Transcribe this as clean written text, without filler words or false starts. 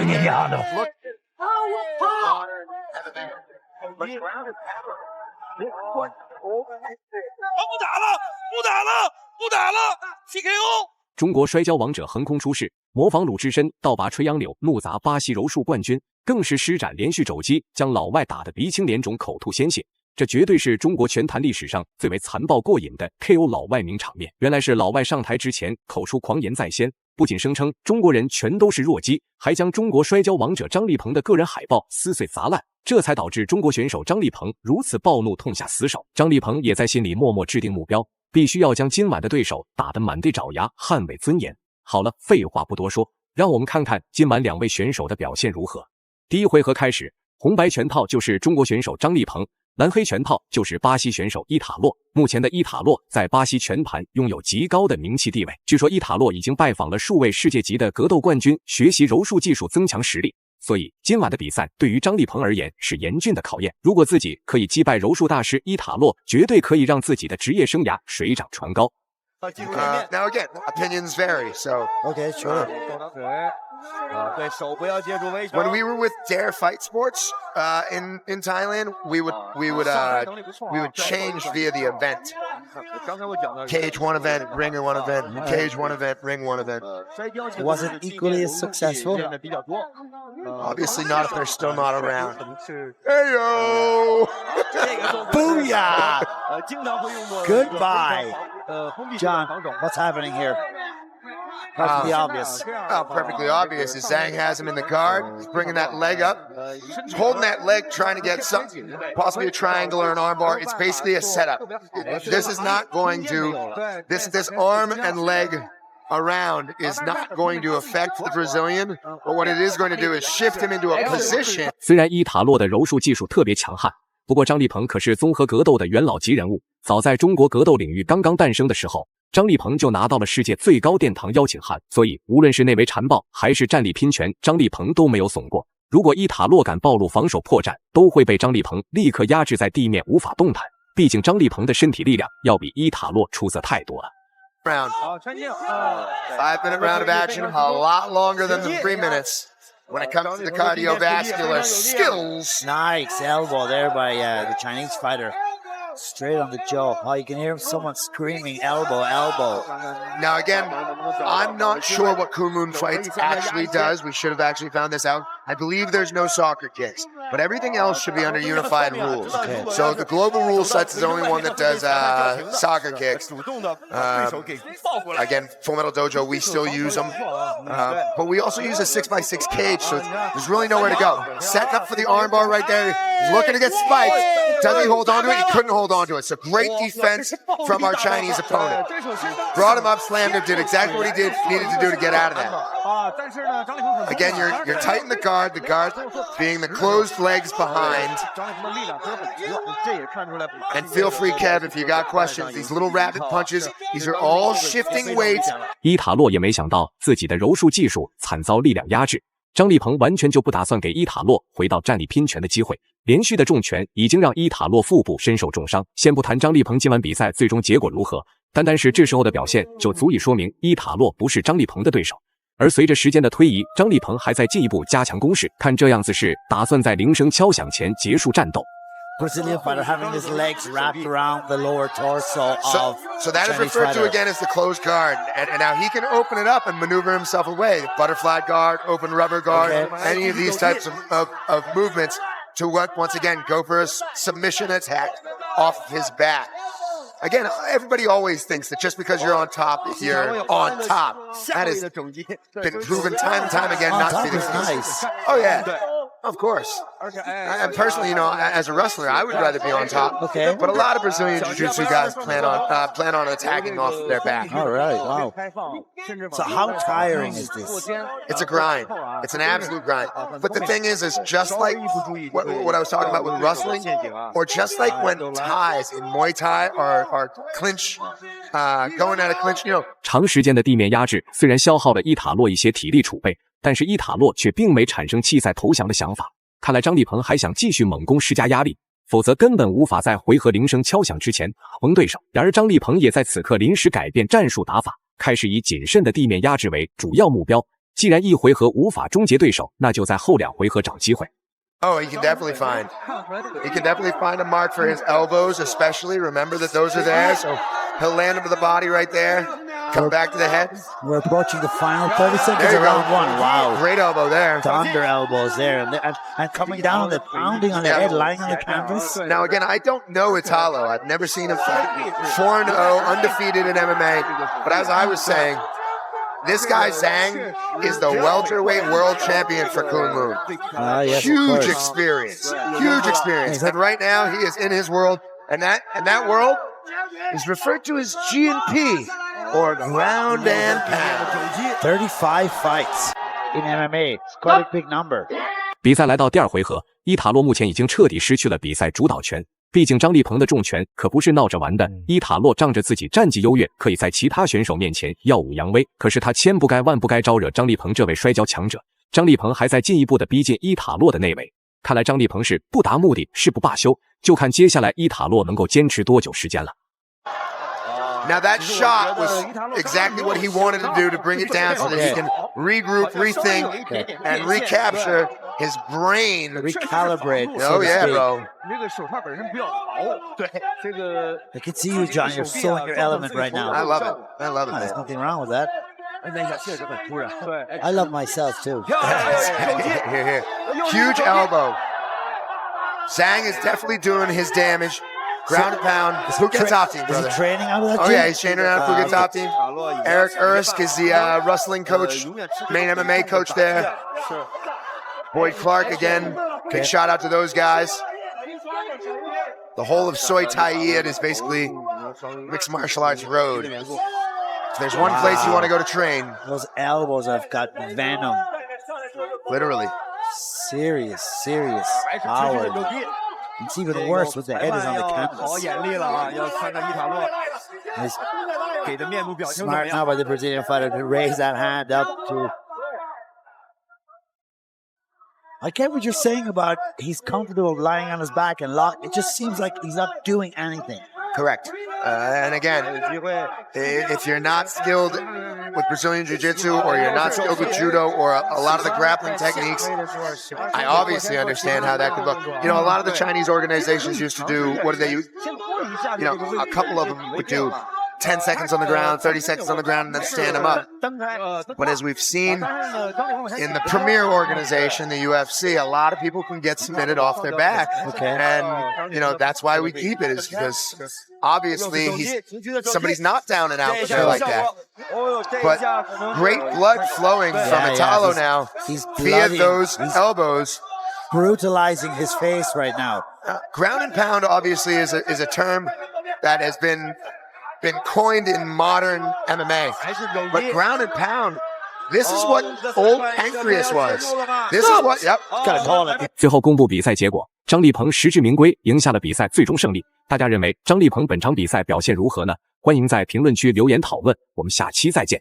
Emiliano. 不打了 ！TKO！ 中国摔跤王者横空出世，模仿鲁智深倒拔垂杨柳，怒砸巴西柔术冠军，更是施展连续肘击，将老外打得鼻青脸肿、口吐鲜血。这绝对是中国拳坛历史上最为残暴过瘾的 KO 老外名场面。原来是老外上台之前口出狂言在先，不仅声称中国人全都是弱鸡，还将中国摔跤王者张立鹏的个人海报撕碎砸烂，这才导致中国选手张立鹏如此暴怒，痛下死手。张立鹏也在心里默默制定目标，必须要将今晚的对手打得满地找牙，捍卫尊严。好了，废话不多说，让我们看看今晚两位选手的表现如何。第一回合开始，红白拳套就是中国选手张立鹏，蓝黑拳套就是巴西选手伊塔洛。目前的伊塔洛在巴西拳坛拥有极高的名气地位，据说伊塔洛已经拜访了数位世界级的格斗冠军，学习柔术技术，增强实力。所以今晚的比赛对于张立鹏而言是严峻的考验，如果自己可以击败柔术大师伊塔洛，绝对可以让自己的职业生涯水涨船高。Now again, opinions vary, so okay, sure. When we were with Dare Fight Sports in Thailand, we would change via the event. Cage one event, ringer one event, cage one event, ring one event. Was it equally as successful? Obviously not if they're still not around. Heyo! Booyah! Goodbye. John, what's happening here? Perfectly obvious. Perfectly obvious is Zhang has him in the guard. He's bringing that leg up. He's holding that leg, trying to get something, possibly a triangle or an armbar. It's basically a setup. This is not going to, this arm and leg around is not going to affect the Brazilian, but what it is going to do is shift him into a position. 虽然伊塔洛的柔术技术特别强悍，不过张立鹏可是综合格斗的元老级人物。早在中国格斗领域刚刚诞生的时候，张立鹏就拿到了世界最高殿堂邀请函，所以无论是内围缠抱还是站立拼拳，张立鹏都没有怂过。如果伊塔洛敢暴露防守破绽，都会被张立鹏立刻压制在地面，无法动弹。毕竟张立鹏的身体力量要比伊塔洛出色太多了。Round. 5-minute round of action, a lot longer than the 3 minutes. When it comes to the cardiovascular skills. Nice elbow there by the Chinese fighter. Straight on the jaw. Oh, you can hear someone screaming, elbow, elbow. Now again, I'm not sure what Kunlun Fights actually does. We should have actually found this out. I believe there's no soccer kicks, but everything else should be under unified rules. Okay. So the global rule sets is the only one that does soccer kicks. Again, Full Metal Dojo, we still use them. But we also use a 6x6 cage, so there's really nowhere to go. Setting up for the armbar right there. He's looking to get spiked. Does he hold on to it? He couldn't hold on to it. So great defense from our Chinese opponent. Brought him up, slammed him, did exactly what he needed to do to get out of that. Again, you're tight in the guard being the closed legs behind. And feel free, Kev, if you got questions. These little rapid punches, these are all shifting weights. 伊塔洛也没想到自己的柔术技术惨遭力量压制，张立鹏完全就不打算给伊塔洛回到站立拼拳的机会。连续的重拳已经让伊塔洛腹部身受重伤。先不谈张立鹏今晚比赛最终结果如何，单单是这时候的表现就足以说明伊塔洛不是张立鹏的对手。而随着时间的推移，张立鹏还在进一步加强攻势，看这样子是打算在铃声敲响前结束战斗。Brazilian fighter having his legs wrapped around the lower torso of So that is Chinese referred fighter. to again as the closed guard. And now he can open it up and maneuver himself away. Butterfly guard, open rubber guard, any of these types of movements to once again go for a submission attack off of his back. Again, everybody always thinks that just because you're on top, you're on top. That has been proven time and time again not to be the case. Nice. Oh yeah. Of course. And personally, you know, as a wrestler, I would rather be on top. Okay. But a lot of Brazilian Jiu-Jitsu guys plan on attacking off their back. All right, wow. So how tiring is this? It's a grind. It's an absolute grind. But the thing is just like what I was talking about with wrestling, or just like when ties in Muay Thai are clinch, going at a clinch, you know. 长时间的地面压制虽然消耗了伊塔洛一些体力储备，但是伊塔洛却并没产生弃赛投降的想法。看来张立鹏还想继续猛攻施加压力，否则根本无法在回合铃声敲响之前封对手。然而张立鹏也在此刻临时改变战术打法，开始以谨慎的地面压制为主要目标，既然一回合无法终结对手，那就在后2回合找机会。Oh, he can definitely find a mark for his elbows, especially. Remember that those are there, so he'll land him to the body right there. Come back to the head. We're approaching the final 30 seconds of round 1. Wow. Great elbow there. Thunder elbows there. And coming down on the pounding on the head, lying on the canvas. Now, again, I don't know Italo. I've never seen him fight. 4-0, undefeated in MMA. But as I was saying, this guy, Zhang, is the welterweight world champion for Kunlun. Yes, huge experience. Huge experience. And right now, he is in his world. And that world is referred to as G&P, or ground and pound. 35 fights in MMA. It's quite a big number. 比赛来到第2回合，伊塔洛目前已经彻底失去了比赛主导权。毕竟张立鹏的重拳可不是闹着玩的，伊塔洛仗着自己战绩优越，可以在其他选手面前耀武扬威。可是他千不该万不该招惹张立鹏这位摔跤强者。张立鹏还在进一步的逼近伊塔洛的内围，看来张立鹏是不达目的誓不罢休，就看接下来伊塔洛能够坚持多久时间了。Now that shot was exactly what he wanted to do to bring it down so that he can regroup, rethink, and recapture his brain. Recalibrate. Oh yeah, bro. I can see you, John. You're so in your element right now. I love it. I love it. There's nothing wrong with that. I love myself too. Here. Huge elbow. Zhang is definitely doing his damage. Ground and pound. Phuket top team, brother. Is he training out of that Oh, gym? yeah, he's training out of Phuket top team. Eric Ersk is the wrestling coach, main MMA coach there. Boyd Clark, again, big shout out to those guys. The whole of Soi Tai Yat is basically mixed martial arts road. If there's one place you want to go to train. Those elbows have got venom. Literally. Serious power. It's even worse with the head is on the canvas. Smart now by the Brazilian fighter to raise that hand up to... I get what you're saying about he's comfortable lying on his back and lock. It just seems like he's not doing anything. Correct. And again, if you're not skilled with Brazilian Jiu-Jitsu, or you're not skilled with Judo, or a lot of the grappling techniques, I obviously understand how that could look. You know, a lot of the Chinese organizations used to do, what did they use? You know, a couple of them would do 10 seconds on the ground, 30 seconds on the ground, and then stand them up. But as we've seen in the premier organization, the UFC, a lot of people can get submitted off their back. Okay. And, you know, that's why we keep it, is because obviously somebody's not down and out there like that. But great blood flowing from Italo now via those elbows. Brutalizing his face right now. Ground and pound obviously is a term that has been coined in modern MMA. But ground and pound, this is what old Pancreas was. This is what, yep. Gotta call it. 最后公布比赛结果，张立鹏实至名归，赢下了比赛最终胜利。大家认为张立鹏本场比赛表现如何呢？欢迎在评论区留言讨论，我们下期再见。